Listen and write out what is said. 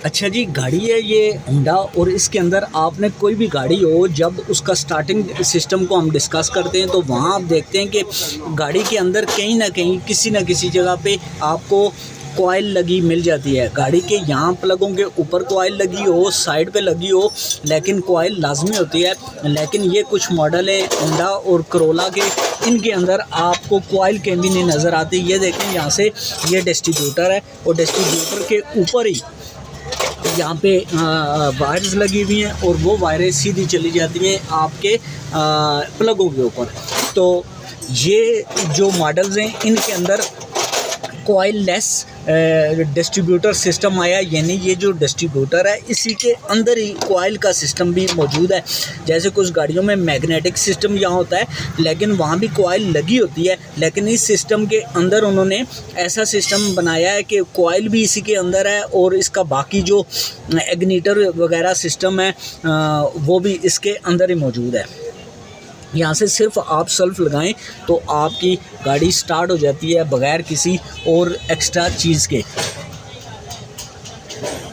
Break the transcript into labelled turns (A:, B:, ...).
A: अच्छा जी, गाड़ी है ये होंडा और इसके अंदर आपने कोई भी गाड़ी हो, जब उसका स्टार्टिंग सिस्टम को हम डिस्कस करते हैं तो वहाँ आप देखते हैं कि गाड़ी के अंदर कहीं ना कहीं किसी न किसी जगह पे आपको कॉइल लगी मिल जाती है। गाड़ी के यहाँ प्लगों के ऊपर कॉइल लगी हो, साइड पे लगी हो, लेकिन कॉइल लाजमी होती है। लेकिन ये कुछ मॉडल हैं होंडा और करोला के, इनके अंदर आपको कॉइल कहीं भी नहीं नज़र आती। ये देखें यहाँ से, ये डिस्ट्रीब्यूटर है और डिस्ट्रीब्यूटर के ऊपर ही यहाँ पे वायर्स लगी हुई हैं और वो वायरें सीधी चली जाती हैं आपके प्लगों के ऊपर। तो ये जो मॉडल्स हैं इनके अंदर कॉइल लेस डिस्ट्रीब्यूटर सिस्टम आया, यानी ये जो डिस्ट्रीब्यूटर है इसी के अंदर ही कॉइल का सिस्टम भी मौजूद है। जैसे कुछ गाड़ियों में मैग्नेटिक सिस्टम यहाँ होता है लेकिन वहाँ भी कॉइल लगी होती है, लेकिन इस सिस्टम के अंदर उन्होंने ऐसा सिस्टम बनाया है कि कॉइल भी इसी के अंदर है और इसका बाकी जो इग्निटर वगैरह सिस्टम है वो भी इसके अंदर ही मौजूद है। यहाँ से सिर्फ आप सेल्फ लगाएं तो आपकी गाड़ी स्टार्ट हो जाती है बग़ैर किसी और एक्स्ट्रा चीज़ के।